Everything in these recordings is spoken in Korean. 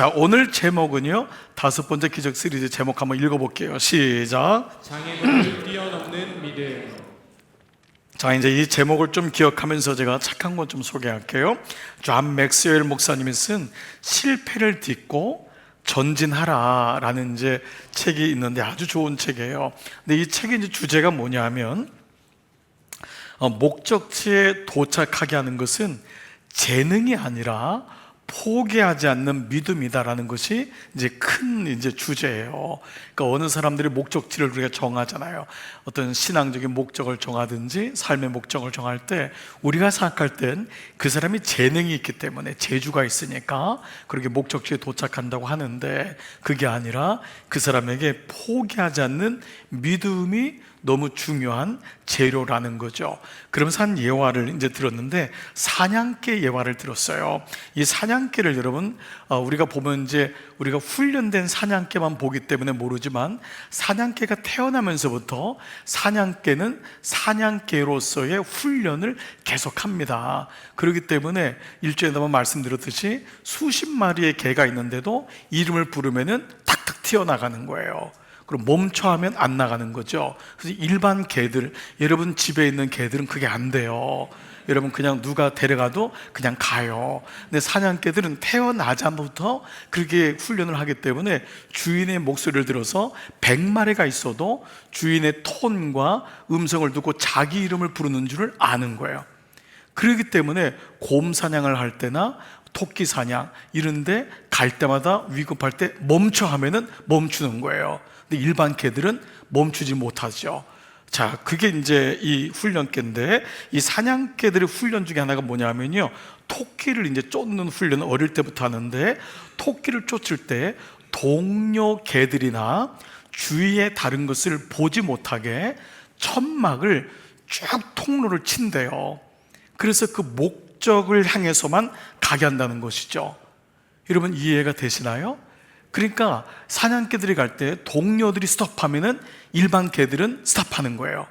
자, 오늘 제목은요, 5번째 기적 시리즈 제목 한번 읽어볼게요. 시작. 장애물을 뛰어넘는 믿음. 자, 이제 이 제목을 좀 기억하면서 제가 착한 건 좀 소개할게요. 존 맥스웰 목사님이 쓴 실패를 딛고 전진하라 라는 이제 책이 있는데 아주 좋은 책이에요. 근데 이 책의 이제 주제가 뭐냐면, 목적지에 도착하게 하는 것은 재능이 아니라 포기하지 않는 믿음이다라는 것이 이제 큰 이제 주제예요. 그러니까 어느 사람들이 목적지를 우리가 정하잖아요. 어떤 신앙적인 목적을 정하든지 삶의 목적을 정할 때 우리가 생각할 땐 그 사람이 재능이 있기 때문에 재주가 있으니까 그렇게 목적지에 도착한다고 하는데, 그게 아니라 그 사람에게 포기하지 않는 믿음이 너무 중요한 재료라는 거죠. 그러면서 한 예화를 이제 들었는데, 사냥개 예화를 들었어요. 이 사냥개를 여러분, 우리가 보면 이제 우리가 훈련된 사냥개만 보기 때문에 모르지만, 사냥개가 태어나면서부터 사냥개는 사냥개로서의 훈련을 계속합니다. 그렇기 때문에 일주일에 한번 말씀드렸듯이 수십 마리의 개가 있는데도 이름을 부르면은 탁탁 튀어나가는 거예요. 그럼 멈춰 하면 안 나가는 거죠. 그래서 일반 개들, 여러분 집에 있는 개들은 그게 안 돼요. 여러분 그냥 누가 데려가도 그냥 가요. 근데 사냥개들은 태어나자부터 그렇게 훈련을 하기 때문에 주인의 목소리를 들어서 100마리가 있어도 주인의 톤과 음성을 듣고 자기 이름을 부르는 줄을 아는 거예요. 그렇기 때문에 곰 사냥을 할 때나 토끼 사냥 이런데 갈 때마다 위급할 때 멈춰 하면은 멈추는 거예요. 근데 일반 개들은 멈추지 못하죠. 자, 그게 이제 이 훈련개인데, 이 사냥개들의 훈련 중에 하나가 뭐냐면요, 토끼를 이제 쫓는 훈련을 어릴 때부터 하는데, 토끼를 쫓을 때 동료 개들이나 주위의 다른 것을 보지 못하게 천막을 쭉 통로를 친대요. 그래서 그 목적을 향해서만 가게 한다는 것이죠. 여러분 이해가 되시나요? 그러니까 사냥개들이 갈 때 동료들이 스톱하면은 일반 개들은 스톱하는 거예요.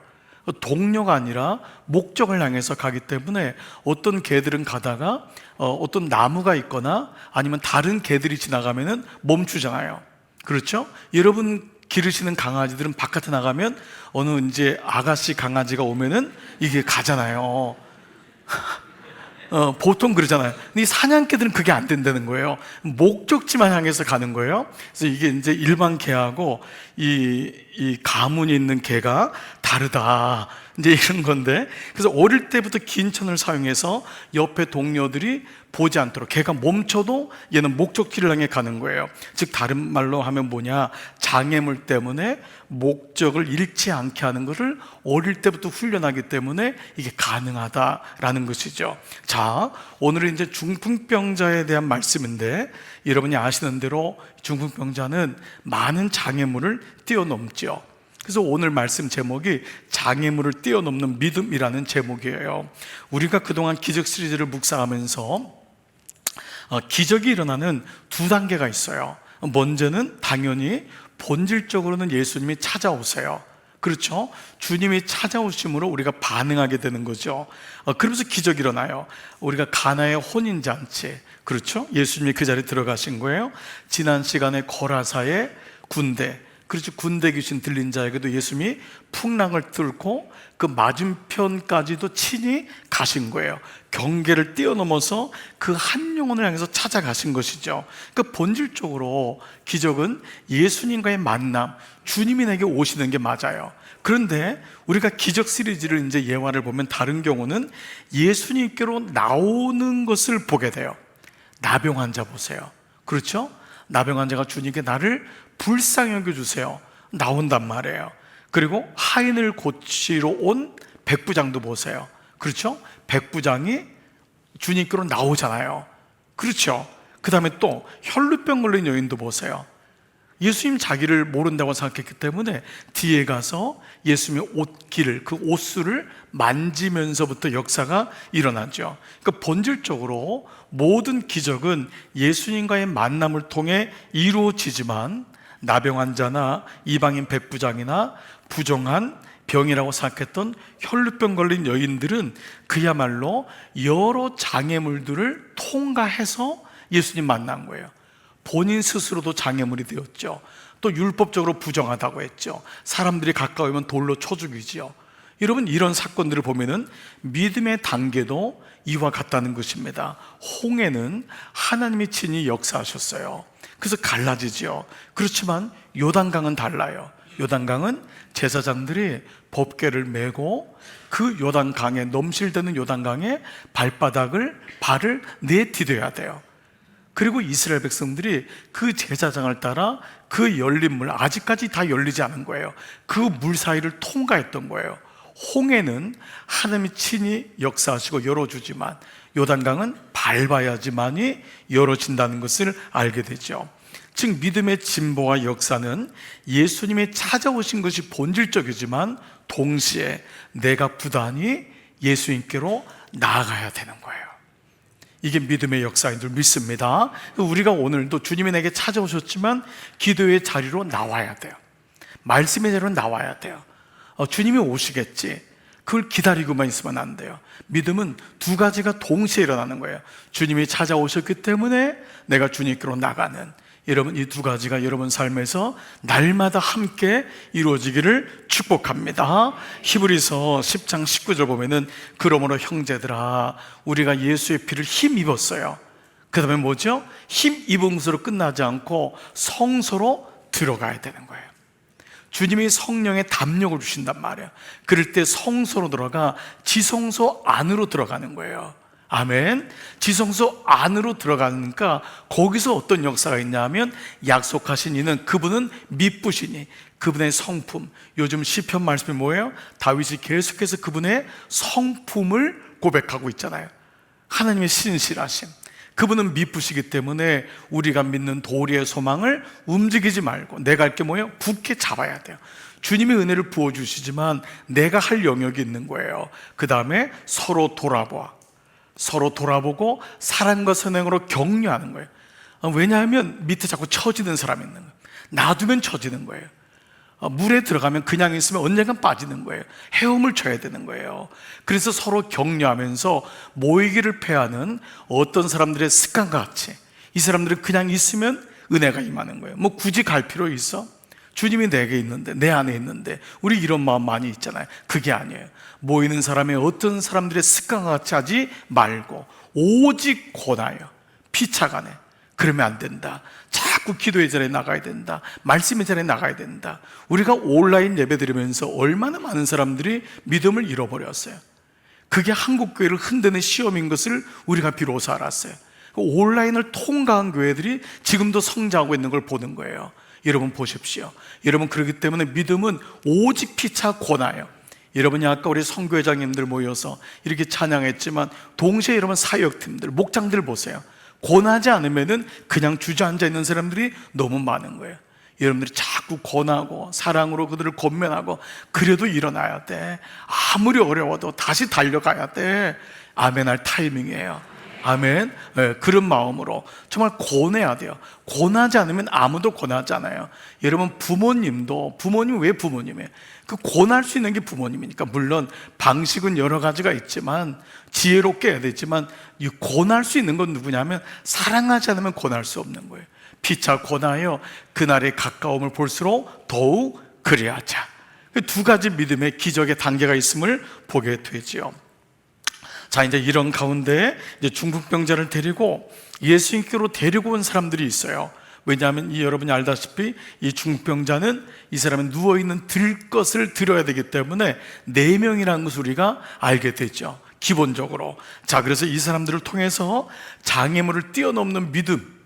동료가 아니라 목적을 향해서 가기 때문에 어떤 개들은 가다가 어떤 나무가 있거나 아니면 다른 개들이 지나가면은 멈추잖아요. 그렇죠? 여러분 기르시는 강아지들은 바깥에 나가면 어느 이제 아가씨 강아지가 오면은 이게 가잖아요. 보통 그러잖아요. 근데 이 사냥개들은 그게 안 된다는 거예요. 목적지만 향해서 가는 거예요. 그래서 이게 이제 일반 개하고 이 가문이 있는 개가 다르다, 이제 이런 건데, 그래서 어릴 때부터 긴 천을 사용해서 옆에 동료들이 보지 않도록, 개가 멈춰도 얘는 목적지를 향해 가는 거예요. 즉 다른 말로 하면 뭐냐, 장애물 때문에 목적을 잃지 않게 하는 것을 어릴 때부터 훈련하기 때문에 이게 가능하다라는 것이죠. 자, 오늘은 이제 중풍병자에 대한 말씀인데, 여러분이 아시는 대로 중풍병자는 많은 장애물을 뛰어넘죠. 그래서 오늘 말씀 제목이 장애물을 뛰어넘는 믿음이라는 제목이에요. 우리가 그동안 기적 시리즈를 묵상하면서 기적이 일어나는 두 단계가 있어요. 먼저는 당연히 본질적으로는 예수님이 찾아오세요. 그렇죠? 주님이 찾아오심으로 우리가 반응하게 되는 거죠. 그러면서 기적이 일어나요. 우리가 가나의 혼인잔치, 그렇죠? 예수님이 그 자리에 들어가신 거예요. 지난 시간에 거라사의 군대, 그렇죠? 군대 귀신 들린 자에게도 예수님이 풍랑을 뚫고 그 맞은편까지도 친히 가신 거예요. 경계를 뛰어넘어서 그 한 영혼을 향해서 찾아가신 것이죠. 그러니까 본질적으로 기적은 예수님과의 만남, 주님이 내게 오시는 게 맞아요. 그런데 우리가 기적 시리즈를 이제 예화를 보면 다른 경우는 예수님께로 나오는 것을 보게 돼요. 나병 환자 보세요. 그렇죠? 나병 환자가 주님께 나를 불쌍히 여겨주세요, 나온단 말이에요. 그리고 하인을 고치러 온 백부장도 보세요. 그렇죠? 백부장이 주님께로 나오잖아요. 그렇죠? 그 다음에 또 혈루병 걸린 여인도 보세요. 예수님 자기를 모른다고 생각했기 때문에 뒤에 가서 예수님의 옷길을, 그 옷수를 만지면서부터 역사가 일어나죠. 그러니까 본질적으로 모든 기적은 예수님과의 만남을 통해 이루어지지만, 나병 환자나 이방인 백부장이나 부정한 병이라고 생각했던 혈루병 걸린 여인들은 그야말로 여러 장애물들을 통과해서 예수님 만난 거예요. 본인 스스로도 장애물이 되었죠. 또 율법적으로 부정하다고 했죠. 사람들이 가까우면 돌로 쳐 죽이죠. 여러분, 이런 사건들을 보면은 믿음의 단계도 이와 같다는 것입니다. 홍해는 하나님이 친히 역사하셨어요. 그래서 갈라지죠. 그렇지만 요단강은 달라요. 요단강은 제사장들이 법궤를 메고 그 요단강에, 넘실대는 요단강에 발을 내디뎌야 돼요. 그리고 이스라엘 백성들이 그 제사장을 따라 그 열린 물, 아직까지 다 열리지 않은 거예요. 그 물 사이를 통과했던 거예요. 홍해는 하나님이 친히 역사하시고 열어주지만 요단강은 밟아야지만이 열어진다는 것을 알게 되죠. 즉 믿음의 진보와 역사는 예수님이 찾아오신 것이 본질적이지만 동시에 내가 부단히 예수님께로 나아가야 되는 거예요. 이게 믿음의 역사인 줄 믿습니다. 우리가 오늘도 주님이 내게 찾아오셨지만 기도의 자리로 나와야 돼요. 말씀의 자리로 나와야 돼요. 주님이 오시겠지, 그걸 기다리고만 있으면 안 돼요. 믿음은 두 가지가 동시에 일어나는 거예요. 주님이 찾아오셨기 때문에 내가 주님께로 나가는, 여러분 이 두 가지가 여러분 삶에서 날마다 함께 이루어지기를 축복합니다. 히브리서 10장 19절 보면은 그러므로 형제들아 우리가 예수의 피를 힘입었어요. 그 다음에 뭐죠? 힘입은 것으로 끝나지 않고 성소로 들어가야 되는 거예요. 주님이 성령의 담력을 주신단 말이에요. 그럴 때 성소로 들어가 지성소 안으로 들어가는 거예요. 아멘. 지성소 안으로 들어가니까 거기서 어떤 역사가 있냐면 약속하신 이는 그분은 미쁘시니 그분의 성품, 요즘 시편 말씀이 뭐예요? 다윗이 계속해서 그분의 성품을 고백하고 있잖아요. 하나님의 신실하심, 그분은 미쁘시기 때문에 우리가 믿는 도리의 소망을 움직이지 말고 내가 할 게 뭐예요? 굳게 잡아야 돼요. 주님의 은혜를 부어주시지만 내가 할 영역이 있는 거예요. 그 다음에 서로 돌아보고 사랑과 선행으로 격려하는 거예요. 왜냐하면 밑에 자꾸 처지는 사람이 있는 거예요. 놔두면 처지는 거예요. 물에 들어가면 그냥 있으면 언젠간 빠지는 거예요. 헤엄을 쳐야 되는 거예요. 그래서 서로 격려하면서 모이기를 패하는 어떤 사람들의 습관과 같이 이 사람들은 그냥 있으면 은혜가 임하는 거예요. 뭐 굳이 갈 필요 있어? 주님이 내게 있는데, 내 안에 있는데. 우리 이런 마음 많이 있잖아요. 그게 아니에요. 모이는 사람의 어떤 사람들의 습관과 같이 하지 말고 오직 권하여 피차가네. 그러면 안 된다. 자꾸 기도의 자리에 나가야 된다. 말씀의 자리에 나가야 된다. 우리가 온라인 예배 드리면서 얼마나 많은 사람들이 믿음을 잃어버렸어요. 그게 한국교회를 흔드는 시험인 것을 우리가 비로소 알았어요. 온라인을 통과한 교회들이 지금도 성장하고 있는 걸 보는 거예요. 여러분 보십시오. 여러분 그렇기 때문에 믿음은 오직 피차 권하여. 여러분이 아까 우리 선교회장님들 모여서 이렇게 찬양했지만 동시에 여러분 사역팀들, 목장들 보세요. 권하지 않으면은 그냥 주저앉아 있는 사람들이 너무 많은 거예요. 여러분들이 자꾸 권하고 사랑으로 그들을 권면하고 그래도 일어나야 돼. 아무리 어려워도 다시 달려가야 돼. 아멘할 타이밍이에요. 아멘. 네, 그런 마음으로 정말 권해야 돼요. 권하지 않으면 아무도 권하지 않아요. 여러분 부모님 왜 부모님이에요? 그 권할 수 있는 게 부모님이니까. 물론 방식은 여러 가지가 있지만 지혜롭게 해야 되지만 이 권할 수 있는 건 누구냐면 사랑하지 않으면 권할 수 없는 거예요. 피차 권하여 그날의 가까움을 볼수록 더욱 그리하자. 두 가지 믿음의 기적의 단계가 있음을 보게 되지요. 자, 이제 이런 가운데 이제 중풍병자를 데리고 예수님께로 데리고 온 사람들이 있어요. 왜냐하면 여러분이 알다시피 이 중풍병자는 이 사람은 누워있는 들것을 들어야 되기 때문에 4명이라는 것을 우리가 알게 되죠. 기본적으로. 자, 그래서 이 사람들을 통해서 장애물을 뛰어넘는 믿음,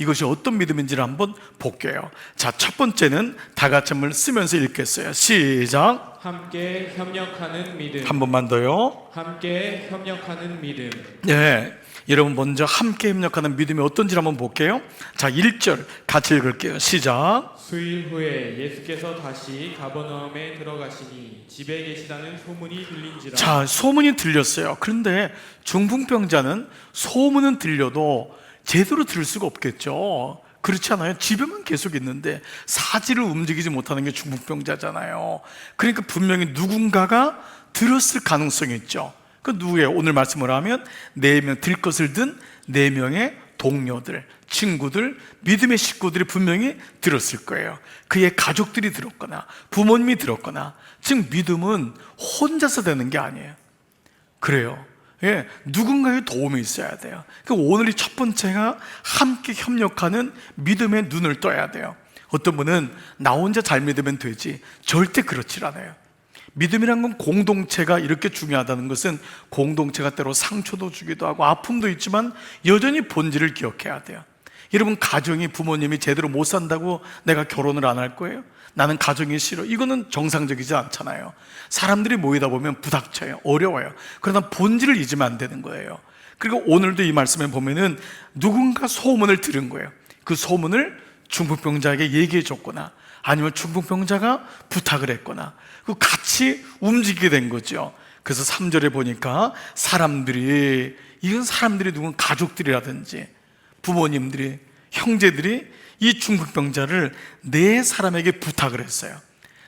이것이 어떤 믿음인지를 한번 볼게요. 자, 첫 번째는 다 같이 한번 쓰면서 읽겠어요. 시작. 함께 협력하는 믿음. 한 번만 더요. 함께 협력하는 믿음. 네, 여러분 먼저 함께 협력하는 믿음이 어떤지 한번 볼게요. 자, 1절 같이 읽을게요. 시작. 수일 후에 예수께서 다시 가버나움에 들어가시니 집에 계시다는 소문이 들린지라. 자, 소문이 들렸어요. 그런데 중풍병자는 소문은 들려도 제대로 들을 수가 없겠죠. 그렇지 않아요? 집에만 계속 있는데 사지를 움직이지 못하는 게 중풍병자잖아요. 그러니까 분명히 누군가가 들었을 가능성이 있죠. 그 누구예요? 오늘 말씀을 하면 4명, 들것을 든 4명의 동료들, 친구들, 믿음의 식구들이 분명히 들었을 거예요. 그의 가족들이 들었거나 부모님이 들었거나. 즉 믿음은 혼자서 되는 게 아니에요. 그래요. 예, 누군가의 도움이 있어야 돼요. 오늘이 첫 번째가 함께 협력하는 믿음의 눈을 떠야 돼요. 어떤 분은 나 혼자 잘 믿으면 되지, 절대 그렇지 않아요. 믿음이란 건 공동체가 이렇게 중요하다는 것은 공동체가 때로 상처도 주기도 하고 아픔도 있지만 여전히 본질을 기억해야 돼요. 여러분, 가정이 부모님이 제대로 못 산다고 내가 결혼을 안 할 거예요? 나는 가정이 싫어, 이거는 정상적이지 않잖아요. 사람들이 모이다 보면 부닥쳐요, 어려워요. 그러나 본질을 잊으면 안 되는 거예요. 그리고 오늘도 이 말씀에 보면은 누군가 소문을 들은 거예요. 그 소문을 중풍병자에게 얘기해 줬거나 아니면 중풍병자가 부탁을 했거나 같이 움직이게 된 거죠. 그래서 3절에 보니까 이건 사람들이 누군 가족들이라든지 부모님들이, 형제들이 이 중풍병자를 네 사람에게 부탁을 했어요.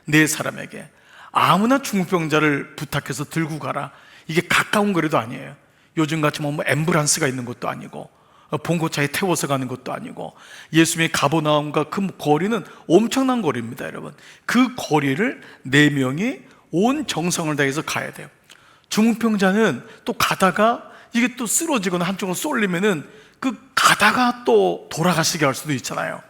네 사람에게. 아무나 중풍병자를 부탁해서 들고 가라, 이게 가까운 거리도 아니에요. 요즘같이 뭐 앰뷸런스가 있는 것도 아니고 봉고차에 태워서 가는 것도 아니고, 예수님의 가버나움과 그 거리는 엄청난 거리입니다. 여러분, 그 거리를 네 명이 온 정성을 다해서 가야 돼요. 중풍병자는 또 가다가 이게 또 쓰러지거나 한쪽으로 쏠리면은 그 가다가 또 돌아가시게 할 수도 있잖아요.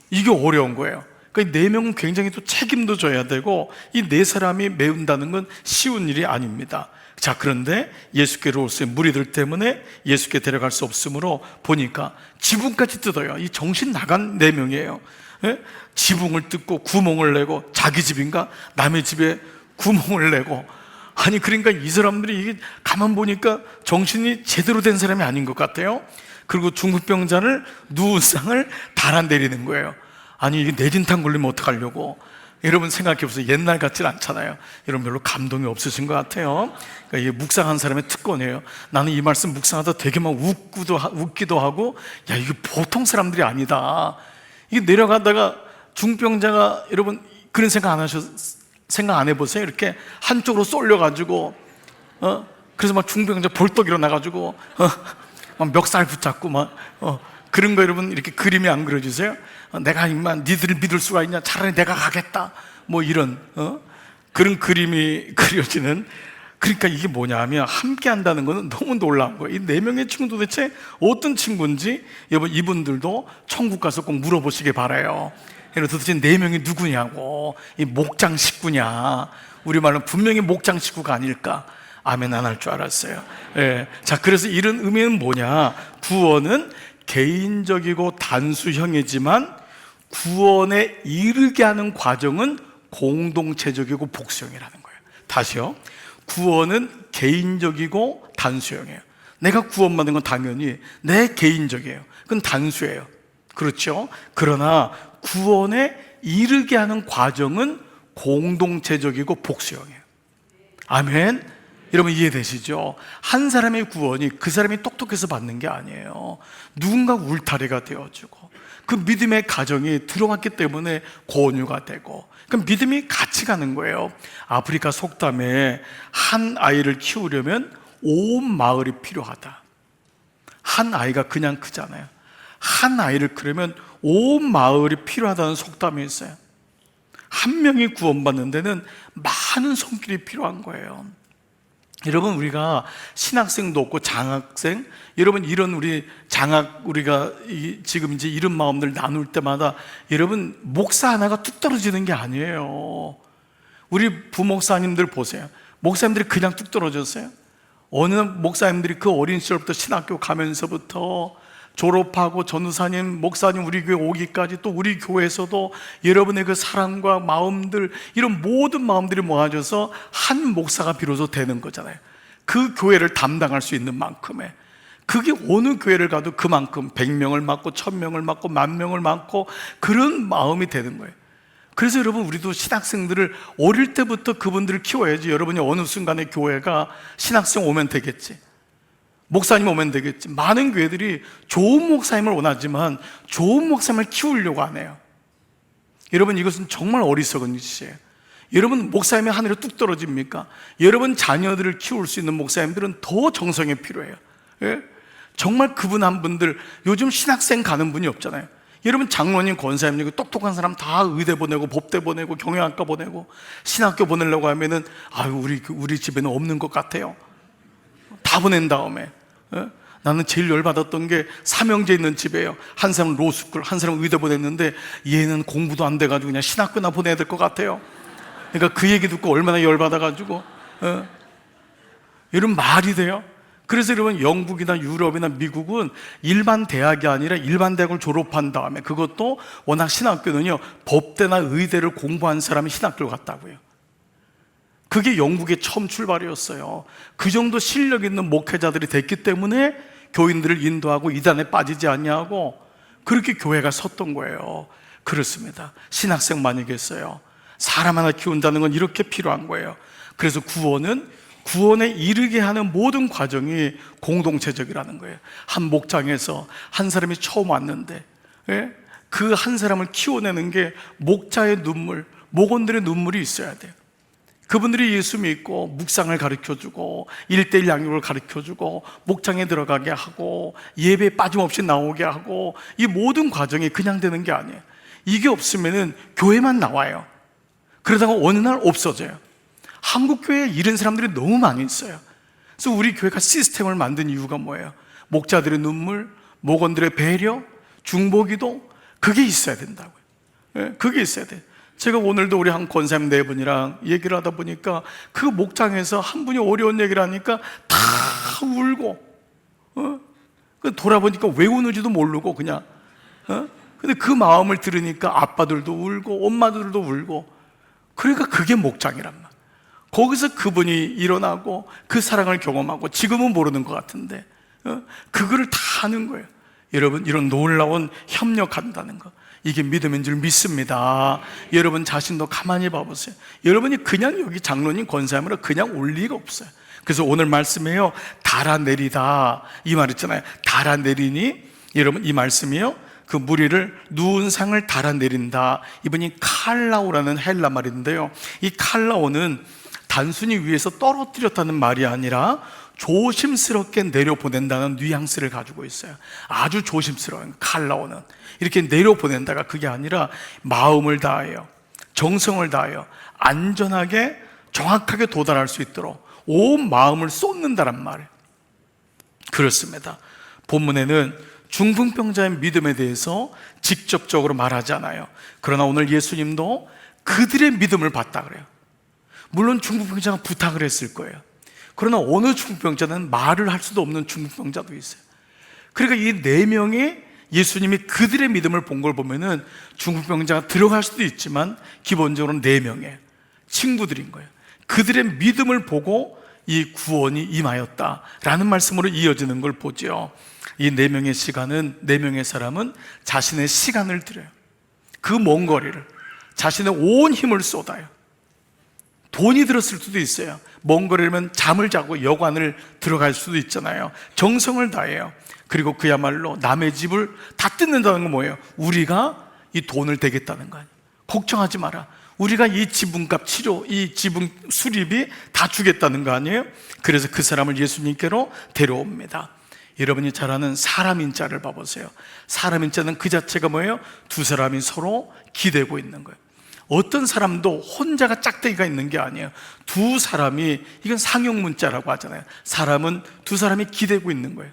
이게 어려운 거예요. 그러니까 네 명은 굉장히 또 책임도 져야 되고, 이 네 사람이 메운다는 건 쉬운 일이 아닙니다. 자, 그런데 예수께로 올 수 있는 무리들 때문에 예수께 데려갈 수 없으므로 보니까 지붕까지 뜯어요. 이 정신 나간 네 명이에요. 예? 지붕을 뜯고 구멍을 내고, 자기 집인가 남의 집에 구멍을 내고, 아니 그러니까 이 사람들이 이게 가만 보니까 정신이 제대로 된 사람이 아닌 것 같아요. 그리고 중풍병자를 누운 쌍을 달아내리는 거예요. 아니 이게 뇌진탕 걸리면 어떡하려고. 여러분 생각해 보세요. 옛날 같진 않잖아요. 여러분 별로 감동이 없으신 것 같아요. 그러니까 이게 묵상한 사람의 특권이에요. 나는 이 말씀 묵상하다 되게 막 웃기도 하고, 야 이게 보통 사람들이 아니다. 이게 내려가다가 중병자가, 여러분 그런 생각 안 해보세요? 이렇게 한쪽으로 쏠려가지고 그래서 막 중병자 벌떡 일어나가지고 막 멱살 붙잡고 그런 거 여러분 이렇게 그림이 안 그려지세요? 내가 임만 니들을 믿을 수가 있냐, 차라리 내가 가겠다, 뭐 이런 그런 그림이 그려지는. 그러니까 이게 뭐냐 하면 함께 한다는 것은 너무 놀라운 거예요. 이 네 명의 친구 도대체 어떤 친구인지 여러분 이분들도 천국 가서 꼭 물어보시길 바라요. 여러분 도대체 네 명이 누구냐고. 이 목장 식구냐, 우리말로 분명히 목장 식구가 아닐까. 아멘 안 할 줄 알았어요. 예. 자, 그래서 이런 의미는 뭐냐, 구원은 개인적이고 단수형이지만 구원에 이르게 하는 과정은 공동체적이고 복수형이라는 거예요. 다시요, 구원은 개인적이고 단수형이에요. 내가 구원받는 건 당연히 내 개인적이에요. 그건 단수예요. 그렇죠? 그러나 구원에 이르게 하는 과정은 공동체적이고 복수형이에요. 아멘. 여러분 이해되시죠? 한 사람의 구원이 그 사람이 똑똑해서 받는 게 아니에요. 누군가 울타리가 되어주고 그 믿음의 가정이 들어왔기 때문에 권유가 되고, 그 믿음이 같이 가는 거예요. 아프리카 속담에 한 아이를 키우려면 온 마을이 필요하다. 한 아이가 그냥 크잖아요. 한 아이를 키우려면 온 마을이 필요하다는 속담이 있어요. 한 명이 구원받는 데는 많은 손길이 필요한 거예요. 여러분 우리가 신학생도 없고 장학생, 여러분 이런 우리가 지금 이제 이런 마음들 나눌 때마다 여러분 목사 하나가 뚝 떨어지는 게 아니에요. 우리 부목사님들 보세요. 목사님들이 그냥 뚝 떨어졌어요. 어느 목사님들이 그 어린 시절부터 신학교 가면서부터 졸업하고 전도사님, 목사님 우리 교회 오기까지, 또 우리 교회에서도 여러분의 그 사랑과 마음들, 이런 모든 마음들이 모아져서 한 목사가 비로소 되는 거잖아요. 그 교회를 담당할 수 있는 만큼의, 그게 어느 교회를 가도 그만큼 100명을 맡고 1000명을 맡고 10,000명을 맡고 그런 마음이 되는 거예요. 그래서 여러분 우리도 신학생들을 어릴 때부터 그분들을 키워야지. 여러분이 어느 순간에 교회가 신학생 오면 되겠지, 목사님 오면 되겠지. 많은 교회들이 좋은 목사님을 원하지만 좋은 목사님을 키우려고 안 해요. 여러분 이것은 정말 어리석은 짓이에요. 여러분 목사님이 하늘에 뚝 떨어집니까? 여러분 자녀들을 키울 수 있는 목사님들은 더 정성이 필요해요. 예? 정말 그분 한 분들, 요즘 신학생 가는 분이 없잖아요. 여러분, 장로님, 권사님, 똑똑한 사람 다 의대 보내고 법대 보내고 경영학과 보내고 신학교 보내려고 하면은 우리 집에는 없는 것 같아요. 다 보낸 다음에 나는 제일 열받았던 게 삼형제 있는 집이에요. 한 사람은 로스쿨, 한 사람은 의대 보냈는데 얘는 공부도 안 돼가지고 그냥 신학교나 보내야 될 것 같아요. 그러니까 그 얘기 듣고 얼마나 열받아가지고 이런 말이 돼요? 그래서 여러분, 영국이나 유럽이나 미국은 일반 대학이 아니라 일반 대학을 졸업한 다음에, 그것도 워낙 신학교는요 법대나 의대를 공부한 사람이 신학교를 갔다고요. 그게 영국의 처음 출발이었어요. 그 정도 실력 있는 목회자들이 됐기 때문에 교인들을 인도하고 이단에 빠지지 않냐고 그렇게 교회가 섰던 거예요. 그렇습니다. 신학생 많이 계세요. 사람 하나 키운다는 건 이렇게 필요한 거예요. 그래서 구원에 이르게 하는 모든 과정이 공동체적이라는 거예요. 한 목장에서 한 사람이 처음 왔는데 그 한 사람을 키워내는 게 목자의 눈물, 목원들의 눈물이 있어야 돼요. 그분들이 예수 믿고 묵상을 가르쳐주고 1:1 양육을 가르쳐주고 목장에 들어가게 하고 예배에 빠짐없이 나오게 하고, 이 모든 과정이 그냥 되는 게 아니에요. 이게 없으면은 교회만 나와요. 그러다가 어느 날 없어져요. 한국 교회에 이런 사람들이 너무 많이 있어요. 그래서 우리 교회가 시스템을 만든 이유가 뭐예요? 목자들의 눈물, 목원들의 배려, 중보기도, 그게 있어야 된다고요. 그게 있어야 돼요. 제가 오늘도 우리 한 권사님 네 분이랑 얘기를 하다 보니까 그 목장에서 한 분이 어려운 얘기를 하니까 다 울고, 돌아보니까 왜 우는지도 모르고 그냥, 근데 그 마음을 들으니까 아빠들도 울고 엄마들도 울고, 그러니까 그게 목장이란 말이에요. 거기서 그분이 일어나고 그 사랑을 경험하고, 지금은 모르는 것 같은데 그거를 다 하는 거예요. 여러분, 이런 놀라운 협력한다는 거, 이게 믿음인 줄 믿습니다. 여러분 자신도 가만히 봐보세요. 여러분이 그냥 여기 장로님, 권사님으로 그냥 올 리가 없어요. 그래서 오늘 말씀에요, 달아내리다 이 말 있잖아요. 달아내리니, 여러분 이 말씀이요, 그 무리를 누운 상을 달아내린다. 이분이 칼라오라는 헬라 말인데요, 이 칼라오는 단순히 위에서 떨어뜨렸다는 말이 아니라 조심스럽게 내려보낸다는 뉘앙스를 가지고 있어요. 아주 조심스러운 칼라오는 이렇게 내려보낸다가 그게 아니라 마음을 다하여, 정성을 다하여 안전하게 정확하게 도달할 수 있도록 온 마음을 쏟는다란 말이에요. 그렇습니다. 본문에는 중풍병자의 믿음에 대해서 직접적으로 말하지 않아요. 그러나 오늘 예수님도 그들의 믿음을 봤다 그래요. 물론 중풍병자가 부탁을 했을 거예요. 그러나 어느 중풍병자는 말을 할 수도 없는 중풍병자도 있어요. 그러니까 이 네 명이 예수님이 그들의 믿음을 본 걸 보면은 중풍병자가 들어갈 수도 있지만 기본적으로 네 명의 친구들인 거예요. 그들의 믿음을 보고 이 구원이 임하였다라는 말씀으로 이어지는 걸 보죠. 이 네 명의 사람은 자신의 시간을 들여요. 그 먼 거리를 자신의 온 힘을 쏟아요. 돈이 들었을 수도 있어요. 먼 거리면 잠을 자고 여관을 들어갈 수도 있잖아요. 정성을 다해요. 그리고 그야말로 남의 집을 다 뜯는다는 건 뭐예요? 우리가 이 돈을 대겠다는 거 아니에요. 걱정하지 마라, 우리가 이 지분값 치료, 이 지분 수리비 다 주겠다는 거 아니에요? 그래서 그 사람을 예수님께로 데려옵니다. 여러분이 잘 아는 사람인자를 봐보세요. 사람인자는 그 자체가 뭐예요? 두 사람이 서로 기대고 있는 거예요. 어떤 사람도 혼자가 짝대기가 있는 게 아니에요. 두 사람이, 이건 상용문자라고 하잖아요. 사람은 두 사람이 기대고 있는 거예요.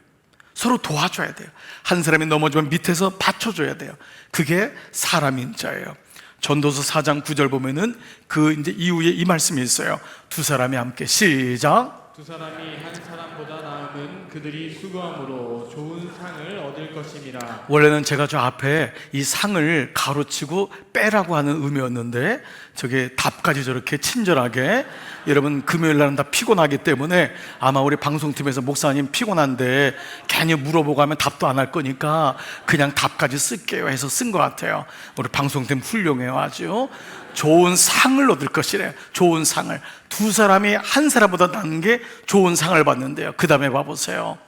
서로 도와줘야 돼요. 한 사람이 넘어지면 밑에서 받쳐줘야 돼요. 그게 사람인자예요. 전도서 4장 9절 보면은 그 이제 이후에 이 말씀이 있어요. 두 사람이 함께, 시작. 두 사람이 한 사람보다 나음은 그들이 수고함으로 좋은 상을 얻을 것임이라. 원래는 제가 저 앞에 이 상을 가로치고 빼라고 하는 의미였는데 저게 답까지 저렇게 친절하게, 여러분 금요일 날은 다 피곤하기 때문에 아마 우리 방송팀에서 목사님 피곤한데 괜히 물어보고 하면 답도 안 할 거니까 그냥 답까지 쓸게요 해서 쓴 것 같아요. 우리 방송팀 훌륭해요. 아주 좋은 상을 얻을 것이래요. 좋은 상을. 두 사람이 한 사람보다 나은 게 좋은 상을 받는데요. 그 다음에 봐보세요.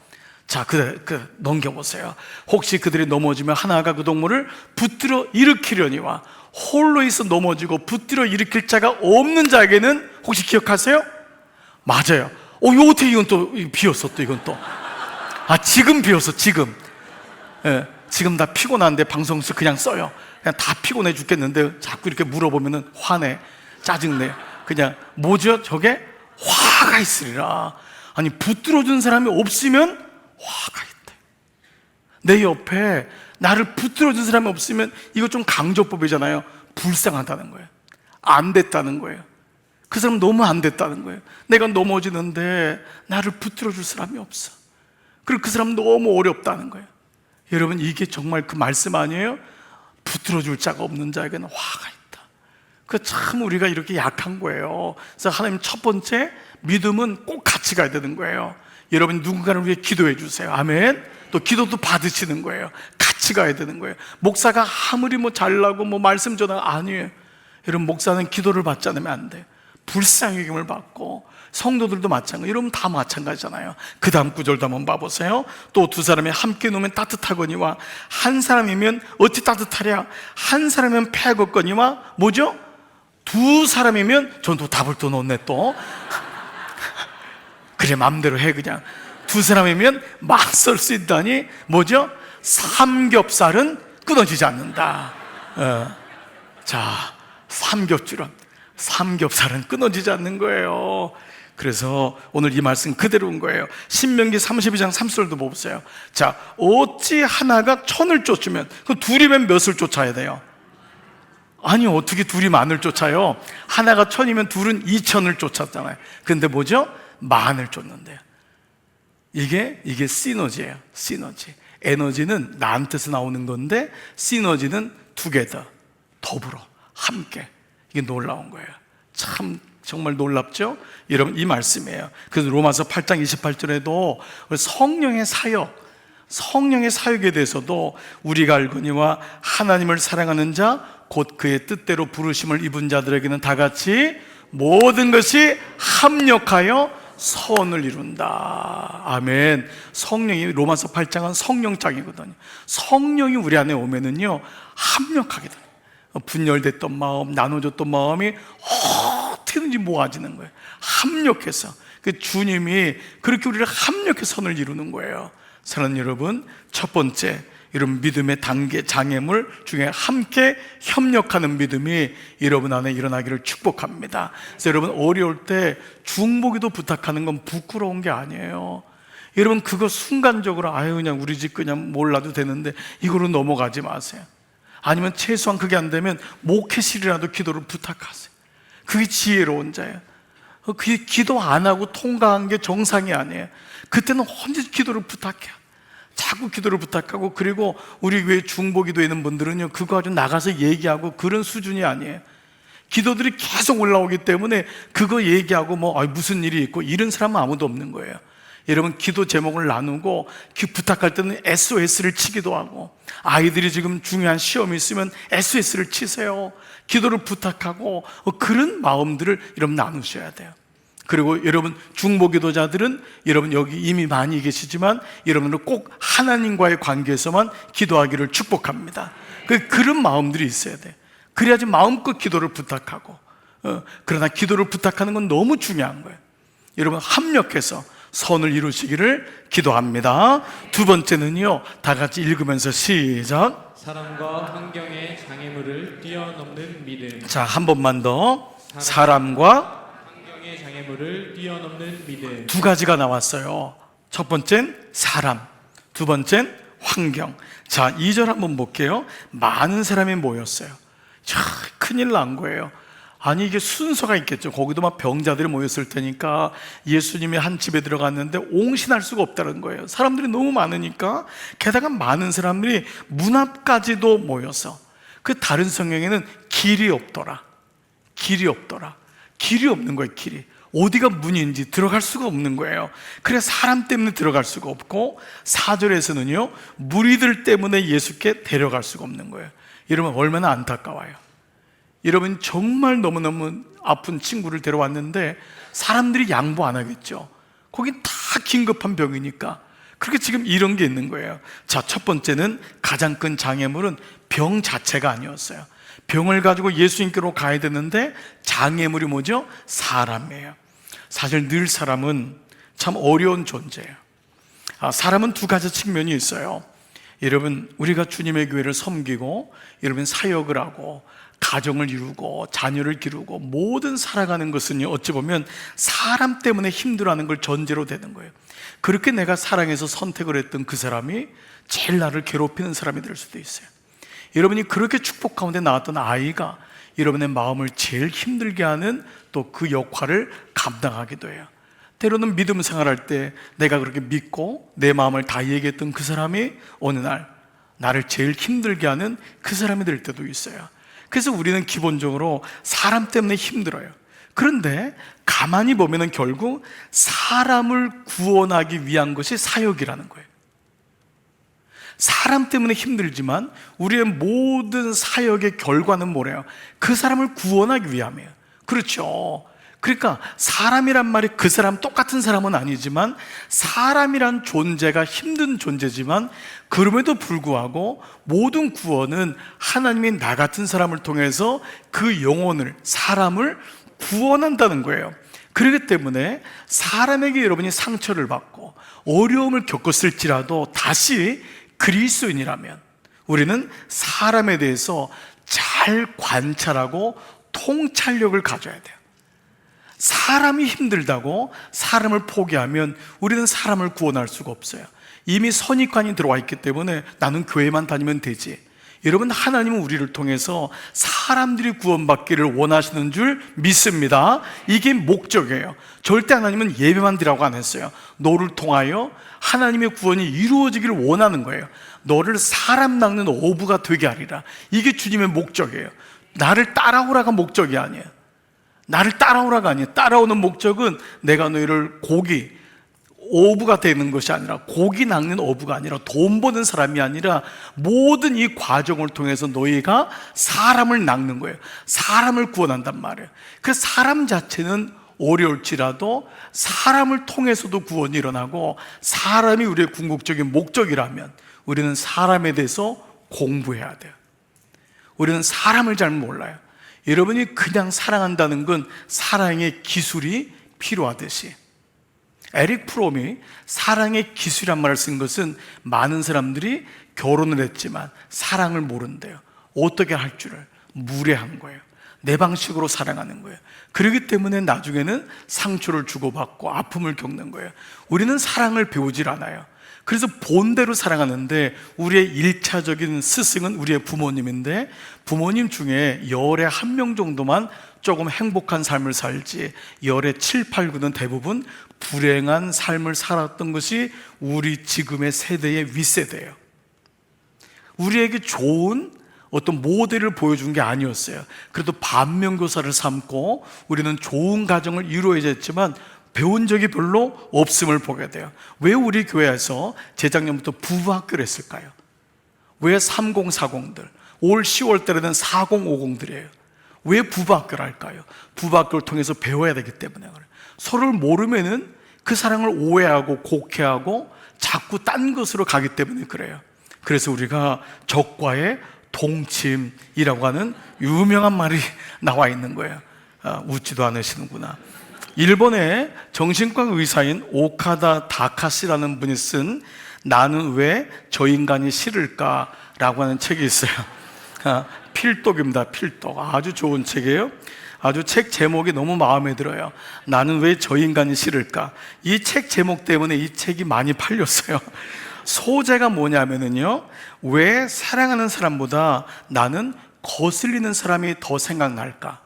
자, 넘겨보세요. 혹시 그들이 넘어지면 하나가 그 동물을 붙들어 일으키려니와, 홀로 있어 넘어지고 붙들어 일으킬 자가 없는 자에게는, 혹시 기억하세요? 맞아요. 이거 어떻게 이건 또 비었어, 또 이건 또. 지금 비었어, 지금. 예, 지금 다 피곤한데 방송에서 그냥 써요. 그냥 다 피곤해 죽겠는데 자꾸 이렇게 물어보면은 화내, 짜증내. 그냥 뭐죠? 저게 화가 있으리라. 아니, 붙들어준 사람이 없으면 화가 있대. 내 옆에 나를 붙들어준 사람이 없으면, 이거 좀 강조법이잖아요. 불쌍하다는 거예요. 안 됐다는 거예요. 그 사람 너무 안 됐다는 거예요. 내가 넘어지는데 나를 붙들어줄 사람이 없어. 그리고 그 사람 너무 어렵다는 거예요. 여러분, 이게 정말 그 말씀 아니에요? 붙들어줄 자가 없는 자에게는 화가 있다. 그 참 우리가 이렇게 약한 거예요. 그래서 하나님, 첫 번째 믿음은 꼭 같이 가야 되는 거예요. 여러분, 누군가를 위해 기도해 주세요. 아멘. 또 기도도 받으시는 거예요. 같이 가야 되는 거예요. 목사가 아무리 뭐 잘나고 뭐 말씀 전하, 아니에요. 여러분, 목사는 기도를 받지 않으면 안 돼요. 불쌍히 여김을 받고, 성도들도 마찬가지. 여러분 다 마찬가지잖아요. 그 다음 구절도 한번 봐보세요. 또 두 사람이 함께 놓으면 따뜻하거니와 한 사람이면 어찌 따뜻하랴. 한 사람이면 패겁거니와 뭐죠? 두 사람이면, 전 또 답을 또 넣네 또. 그래, 마음대로 해. 그냥 두 사람이면 맞설 수 있다니 뭐죠? 삼겹살은 끊어지지 않는다. 자, 삼겹살은 끊어지지 않는 거예요. 그래서 오늘 이 말씀 그대로인 거예요. 신명기 32장 3절도 보세요. 자, 어찌 하나가 천을 쫓으면, 그 둘이면 몇을 쫓아야 돼요? 아니, 어떻게 둘이 만을 쫓아요? 하나가 천이면 둘은 2천을 쫓았잖아요. 근데 뭐죠? 만을 쫓는데요. 이게 시너지예요. 시너지. 에너지는 나한테서 나오는 건데, 시너지는 together, 더불어, 함께. 이게 놀라운 거예요. 참 정말 놀랍죠? 여러분, 이 말씀이에요. 그래서 로마서 8장 28절에도 성령의 사역에 대해서도 우리가 알거니와 하나님을 사랑하는 자 곧 그의 뜻대로 부르심을 입은 자들에게는 다 같이 모든 것이 합력하여 선을 이룬다. 아멘. 성령이, 로마서 8장은 성령장이거든요. 성령이 우리 안에 오면은요, 합력하게 돼요. 분열됐던 마음, 나눠졌던 마음이 어떻게든지 모아지는 거예요. 합력해서. 그 주님이 그렇게 우리를 합력해 선을 이루는 거예요. 사랑하는 여러분, 첫 번째, 이런 믿음의 단계, 장애물 중에 함께 협력하는 믿음이 여러분 안에 일어나기를 축복합니다. 그래서 여러분, 어려울 때 중보기도 부탁하는 건 부끄러운 게 아니에요. 여러분, 그거 순간적으로 그냥 우리 집 그냥 몰라도 되는데 이거로 넘어가지 마세요. 아니면 최소한 그게 안 되면 목회실이라도 기도를 부탁하세요. 그게 지혜로운 자예요. 그게 기도 안 하고 통과한 게 정상이 아니에요. 그때는 언제 기도를 부탁해요. 자꾸 기도를 부탁하고, 그리고 우리 교회 중보기도에 있는 분들은요, 그거 가지고 나가서 얘기하고 그런 수준이 아니에요. 기도들이 계속 올라오기 때문에 그거 얘기하고 무슨 일이 있고 이런 사람은 아무도 없는 거예요. 여러분, 기도 제목을 나누고 부탁할 때는 SOS를 치기도 하고, 아이들이 지금 중요한 시험이 있으면 SOS를 치세요. 기도를 부탁하고, 그런 마음들을 여러분 나누셔야 돼요. 그리고 여러분, 중보기도자들은 여러분 여기 이미 많이 계시지만 여러분은 꼭 하나님과의 관계에서만 기도하기를 축복합니다. 그런 마음들이 있어야 돼요. 그래야지 마음껏 기도를 부탁하고, 그러나 기도를 부탁하는 건 너무 중요한 거예요. 여러분, 합력해서 선을 이루시기를 기도합니다. 두 번째는요, 다 같이 읽으면서 시작. 사람과 환경의 장애물을 뛰어넘는 믿음. 자, 한 번만 더. 사람과 환경의 장애물을 뛰어넘는 믿음. 두 가지가 나왔어요. 첫 번째는 사람, 두 번째는 환경. 자, 2절 한번 볼게요. 많은 사람이 모였어요. 자, 큰일 난 거예요. 아니, 이게 순서가 있겠죠. 거기도 막 병자들이 모였을 테니까 예수님이 한 집에 들어갔는데 옹신할 수가 없다는 거예요. 사람들이 너무 많으니까. 게다가 많은 사람들이 문 앞까지도 모여서, 그 다른 성경에는 길이 없더라. 길이 없더라. 길이 없는 거예요. 길이. 어디가 문인지 들어갈 수가 없는 거예요. 그래서 사람 때문에 들어갈 수가 없고, 4절에서는요, 무리들 때문에 예수께 데려갈 수가 없는 거예요. 여러분, 얼마나 안타까워요. 여러분, 정말 너무너무 아픈 친구를 데려왔는데 사람들이 양보 안 하겠죠. 거긴 다 긴급한 병이니까. 그렇게 지금 이런 게 있는 거예요. 자, 첫 번째는, 가장 큰 장애물은 병 자체가 아니었어요. 병을 가지고 예수님께로 가야 되는데 장애물이 뭐죠? 사람이에요. 사실 늘 사람은 참 어려운 존재예요. 사람은 두 가지 측면이 있어요. 여러분, 우리가 주님의 교회를 섬기고 여러분 사역을 하고 가정을 이루고 자녀를 기르고 모든 살아가는 것은 어찌 보면 사람 때문에 힘들어하는 걸 전제로 되는 거예요. 그렇게 내가 사랑해서 선택을 했던 그 사람이 제일 나를 괴롭히는 사람이 될 수도 있어요. 여러분이 그렇게 축복 가운데 나왔던 아이가 여러분의 마음을 제일 힘들게 하는 또 그 역할을 감당하기도 해요. 때로는 믿음 생활할 때 내가 그렇게 믿고 내 마음을 다 얘기했던 그 사람이 어느 날 나를 제일 힘들게 하는 그 사람이 될 때도 있어요. 그래서 우리는 기본적으로 사람 때문에 힘들어요. 그런데 가만히 보면은 결국 사람을 구원하기 위한 것이 사역이라는 거예요. 사람 때문에 힘들지만 우리의 모든 사역의 결과는 뭐래요? 그 사람을 구원하기 위함이에요. 그렇죠. 그러니까 사람이란 말이 그 사람 똑같은 사람은 아니지만 사람이란 존재가 힘든 존재지만 그럼에도 불구하고 모든 구원은 하나님이 나 같은 사람을 통해서 그 영혼을, 사람을 구원한다는 거예요. 그렇기 때문에 사람에게 여러분이 상처를 받고 어려움을 겪었을지라도 다시 그리스도인이라면 우리는 사람에 대해서 잘 관찰하고 통찰력을 가져야 돼요. 사람이 힘들다고 사람을 포기하면 우리는 사람을 구원할 수가 없어요. 이미 선입관이 들어와 있기 때문에 나는 교회만 다니면 되지. 여러분, 하나님은 우리를 통해서 사람들이 구원받기를 원하시는 줄 믿습니다. 이게 목적이에요. 절대 하나님은 예배만 드리라고 안 했어요. 너를 통하여 하나님의 구원이 이루어지기를 원하는 거예요. 너를 사람 낚는 어부가 되게 하리라. 이게 주님의 목적이에요. 나를 따라오라가 목적이 아니에요. 나를 따라오라가 아니에요. 따라오는 목적은 내가 너희를 어부가 되는 것이 아니라, 고기 낚는 어부가 아니라, 돈 버는 사람이 아니라 모든 이 과정을 통해서 너희가 사람을 낚는 거예요. 사람을 구원한단 말이에요. 그 사람 자체는 어려울지라도 사람을 통해서도 구원이 일어나고, 사람이 우리의 궁극적인 목적이라면 우리는 사람에 대해서 공부해야 돼요. 우리는 사람을 잘 몰라요. 여러분이 그냥 사랑한다는 건 사랑의 기술이 필요하듯이, 에릭 프롬이 사랑의 기술이란 말을 쓴 것은 많은 사람들이 결혼을 했지만 사랑을 모른대요. 어떻게 할 줄을 무례한 거예요. 내 방식으로 사랑하는 거예요. 그렇기 때문에 나중에는 상처를 주고받고 아픔을 겪는 거예요. 우리는 사랑을 배우질 않아요. 그래서 본대로 사랑하는데 우리의 1차적인 스승은 우리의 부모님인데, 부모님 중에 열에 1명 정도만 조금 행복한 삶을 살지 열의 7, 8, 9는 대부분 불행한 삶을 살았던 것이 우리 지금의 세대의 윗세대예요. 우리에게 좋은 어떤 모델을 보여준 게 아니었어요. 그래도 반면교사를 삼고 우리는 좋은 가정을 이루어야 했지만 배운 적이 별로 없음을 보게 돼요. 왜 우리 교회에서 재작년부터 부부학교를 했을까요? 왜 3040들, 올 10월 달에는 4050들이에요. 왜 부부학교를 할까요? 부부학교를 통해서 배워야 되기 때문에 그래요. 서로를 모르면은 그 사랑을 오해하고 곡해하고 자꾸 딴 것으로 가기 때문에 그래요. 그래서 우리가 적과의 동침이라고 하는 유명한 말이 나와 있는 거예요. 웃지도 않으시는구나. 일본의 정신과 의사인 오카다 다카시라는 분이 쓴 나는 왜 저 인간이 싫을까? 라고 하는 책이 있어요. 필독입니다. 필독. 아주 좋은 책이에요. 아주 책 제목이 너무 마음에 들어요. 나는 왜 저 인간이 싫을까? 이 책 제목 때문에 이 책이 많이 팔렸어요. 소재가 뭐냐면요, 왜 사랑하는 사람보다 나는 거슬리는 사람이 더 생각날까?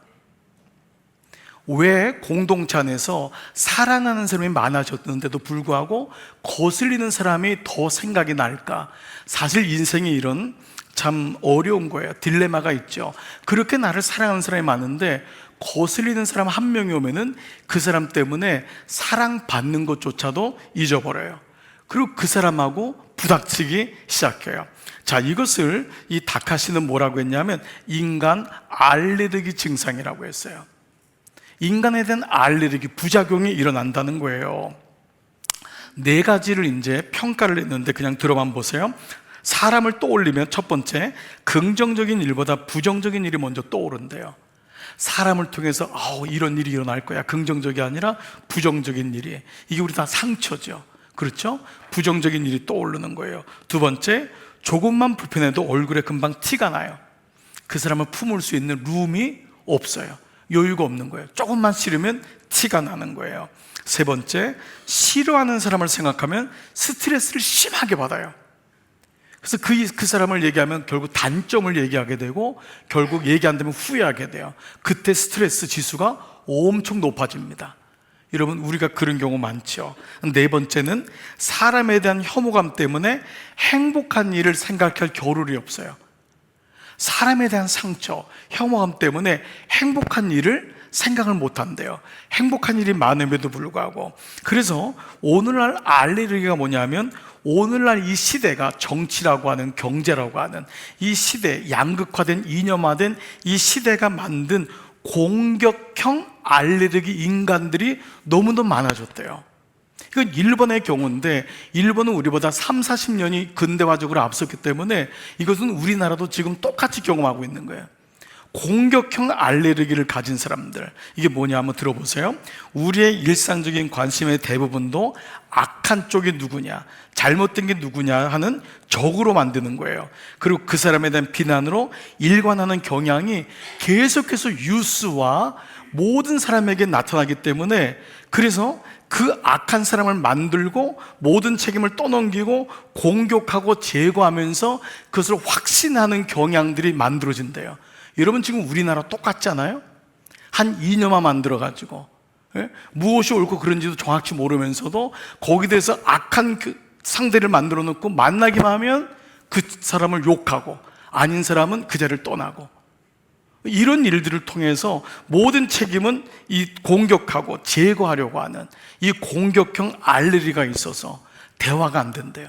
왜 공동체 안에서 사랑하는 사람이 많아졌는데도 불구하고 거슬리는 사람이 더 생각이 날까? 사실 인생이 이런 참 어려운 거예요. 딜레마가 있죠. 그렇게 나를 사랑하는 사람이 많은데 거슬리는 사람 한 명이 오면은 그 사람 때문에 사랑받는 것조차도 잊어버려요. 그리고 그 사람하고 부닥치기 시작해요. 자, 이것을 이 다카시는 뭐라고 했냐면 인간 알레르기 증상이라고 했어요. 인간에 대한 알레르기, 부작용이 일어난다는 거예요. 4가지를 이제 평가를 했는데 그냥 들어만 보세요. 사람을 떠올리면 첫 번째, 긍정적인 일보다 부정적인 일이 먼저 떠오른대요. 사람을 통해서 이런 일이 일어날 거야, 긍정적이 아니라 부정적인 일이. 이게 우리 다 상처죠. 그렇죠? 부정적인 일이 떠오르는 거예요. 두 번째, 조금만 불편해도 얼굴에 금방 티가 나요. 그 사람을 품을 수 있는 룸이 없어요. 여유가 없는 거예요. 조금만 싫으면 티가 나는 거예요. 세 번째, 싫어하는 사람을 생각하면 스트레스를 심하게 받아요. 그래서 그 사람을 얘기하면 결국 단점을 얘기하게 되고 결국 얘기 안 되면 후회하게 돼요. 그때 스트레스 지수가 엄청 높아집니다. 여러분, 우리가 그런 경우 많죠. 네 번째는 사람에 대한 혐오감 때문에 행복한 일을 생각할 겨를이 없어요. 사람에 대한 상처, 혐오감 때문에 행복한 일을 생각을 못 한대요. 행복한 일이 많음에도 불구하고. 그래서 오늘날 알레르기가 뭐냐면, 오늘날 이 시대가 정치라고 하는, 경제라고 하는 이 시대, 양극화된, 이념화된 이 시대가 만든 공격형 알레르기 인간들이 너무너무 많아졌대요. 이건 일본의 경우인데, 일본은 우리보다 3, 40년이 근대화적으로 앞섰기 때문에 이것은 우리나라도 지금 똑같이 경험하고 있는 거예요. 공격형 알레르기를 가진 사람들, 이게 뭐냐 한번 들어보세요. 우리의 일상적인 관심의 대부분도 악한 쪽이 누구냐, 잘못된 게 누구냐 하는 적으로 만드는 거예요. 그리고 그 사람에 대한 비난으로 일관하는 경향이 계속해서 뉴스와 모든 사람에게 나타나기 때문에, 그래서 그 악한 사람을 만들고 모든 책임을 떠넘기고 공격하고 제거하면서 그것을 확신하는 경향들이 만들어진대요. 여러분, 지금 우리나라 똑같잖아요. 한 이념화 만들어가지고, 예? 무엇이 옳고 그른지도 정확히 모르면서도 거기에 대해서 악한 그 상대를 만들어 놓고 만나기만 하면 그 사람을 욕하고 아닌 사람은 그 자리를 떠나고, 이런 일들을 통해서 모든 책임은 이 공격하고 제거하려고 하는 이 공격형 알레르기가 있어서 대화가 안 된대요.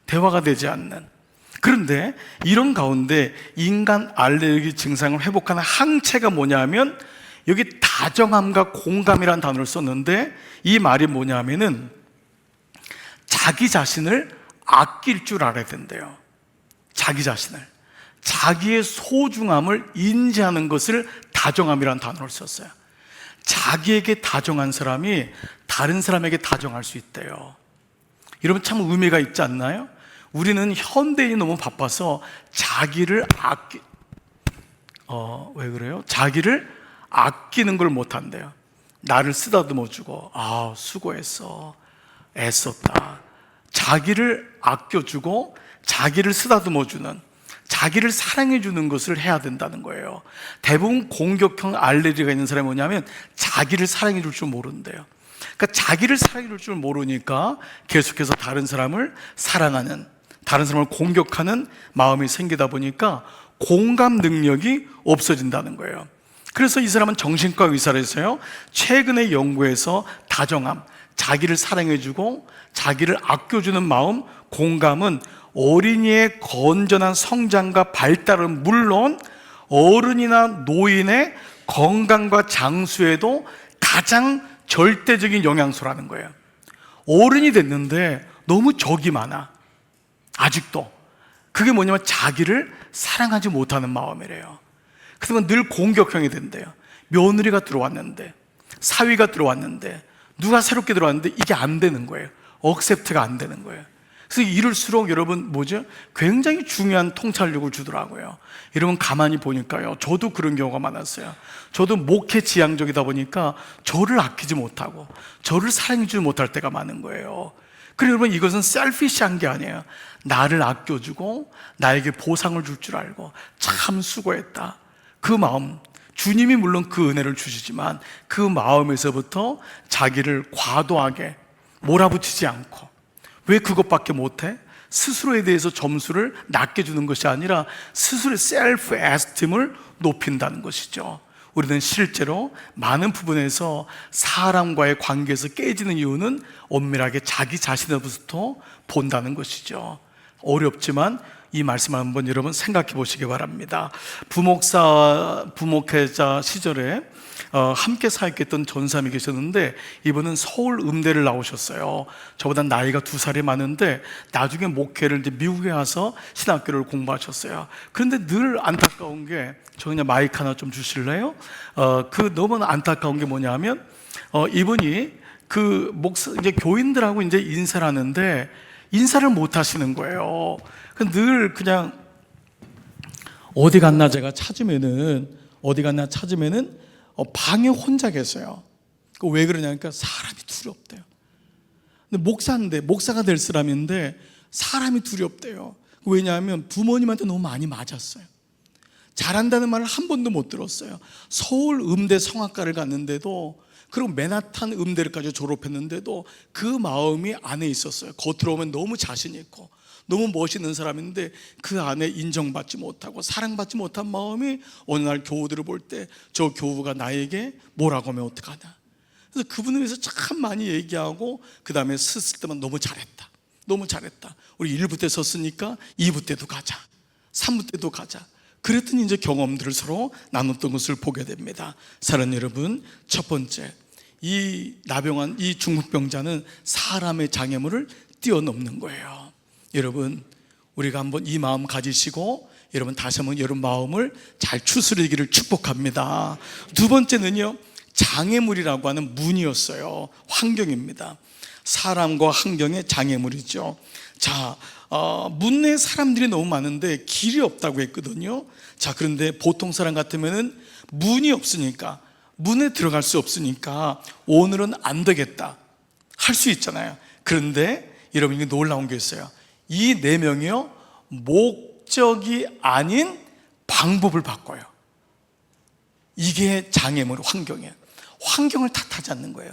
대화가 되지 않는. 그런데 이런 가운데 인간 알레르기 증상을 회복하는 항체가 뭐냐면, 여기 다정함과 공감이라는 단어를 썼는데, 이 말이 뭐냐면은 자기 자신을 아낄 줄 알아야 된대요. 자기 자신을, 자기의 소중함을 인지하는 것을 다정함이라는 단어를 썼어요. 자기에게 다정한 사람이 다른 사람에게 다정할 수 있대요. 여러분, 참 의미가 있지 않나요? 우리는 현대인이 너무 바빠서 자기를 왜 그래요? 자기를 아끼는 걸 못한대요. 나를 쓰다듬어주고, 아, 수고했어, 애썼다. 자기를 아껴주고 자기를 쓰다듬어주는, 자기를 사랑해주는 것을 해야 된다는 거예요. 대부분 공격형 알레르기가 있는 사람이 뭐냐면 자기를 사랑해줄 줄 모른대요. 그러니까 자기를 사랑해줄 줄 모르니까 계속해서 다른 사람을 사랑하는, 다른 사람을 공격하는 마음이 생기다 보니까 공감 능력이 없어진다는 거예요. 그래서 이 사람은 정신과 의사라서요, 최근의 연구에서 다정함, 자기를 사랑해주고 자기를 아껴주는 마음, 공감은 어린이의 건전한 성장과 발달은 물론 어른이나 노인의 건강과 장수에도 가장 절대적인 영향소라는 거예요. 어른이 됐는데 너무 적이 많아, 아직도. 그게 뭐냐면 자기를 사랑하지 못하는 마음이래요. 그러면 늘 공격형이 된대요. 며느리가 들어왔는데, 사위가 들어왔는데, 누가 새롭게 들어왔는데 이게 안 되는 거예요. 억셉트가 안 되는 거예요. 그래서 이럴수록 여러분 뭐죠? 굉장히 중요한 통찰력을 주더라고요. 여러분, 가만히 보니까요, 저도 그런 경우가 많았어요. 저도 목회 지향적이다 보니까 저를 아끼지 못하고 저를 사랑해주지 못할 때가 많은 거예요. 그리고 여러분, 이것은 셀피시한 게 아니에요. 나를 아껴주고 나에게 보상을 줄 줄 알고 참 수고했다, 그 마음, 주님이 물론 그 은혜를 주시지만 그 마음에서부터 자기를 과도하게 몰아붙이지 않고, 왜 그것밖에 못해? 스스로에 대해서 점수를 낮게 주는 것이 아니라 스스로의 셀프 에스팀을 높인다는 것이죠. 우리는 실제로 많은 부분에서 사람과의 관계에서 깨지는 이유는 엄밀하게 자기 자신으로부터 본다는 것이죠. 어렵지만 이 말씀을 한번 여러분 생각해 보시기 바랍니다. 부목회자 시절에 함께 사역했던 전사님이 계셨는데, 이분은 서울 음대를 나오셨어요. 저보다 나이가 2살이 많은데 나중에 목회를 이제 미국에 와서 신학교를 공부하셨어요. 그런데 늘 안타까운 게, 저 그냥 마이크 하나 좀 주실래요? 그 너무 안타까운 게 뭐냐면, 이분이 그 목사 이제 교인들하고 이제 인사를 하는데 인사를 못 하시는 거예요. 늘 그냥 어디 갔나 제가 찾으면은 방에 혼자 계세요. 왜 그러냐니까 사람이 둘이 없대요. 근데 목사인데, 목사가 될 사람인데 사람이 둘이 없대요. 왜냐하면 부모님한테 너무 많이 맞았어요. 잘한다는 말을 한 번도 못 들었어요. 서울 음대 성악과를 갔는데도, 그리고 맨하탄 음대를까지 졸업했는데도 그 마음이 안에 있었어요. 겉으로 오면 너무 자신 있고 너무 멋있는 사람인데 그 안에 인정받지 못하고 사랑받지 못한 마음이 어느 날 교우들을 볼 때 저 교우가 나에게 뭐라고 하면 어떡하냐. 그래서 그분에 대해서 참 많이 얘기하고, 그 다음에 섰을 때만 너무 잘했다, 너무 잘했다, 우리 1부 때 섰으니까 2부 때도 가자, 3부 때도 가자. 그랬더니 이제 경험들을 서로 나눴던 것을 보게 됩니다. 사랑하는 여러분, 첫 번째, 이 나병한 이 중풍병자는 사람의 장애물을 뛰어넘는 거예요. 여러분, 우리가 한번 이 마음 가지시고 여러분 다시 한번 여러분 마음을 잘 추스르기를 축복합니다. 두 번째는요, 장애물이라고 하는 문이었어요. 환경입니다. 사람과 환경의 장애물이죠. 자, 문에 사람들이 너무 많은데 길이 없다고 했거든요. 자, 그런데 보통 사람 같으면은 문이 없으니까, 문에 들어갈 수 없으니까 오늘은 안 되겠다 할 수 있잖아요. 그런데 여러분, 이게 놀라운 게 있어요. 이 4명이요, 목적이 아닌 방법을 바꿔요. 이게 장애물, 환경이에요. 환경을 탓하지 않는 거예요.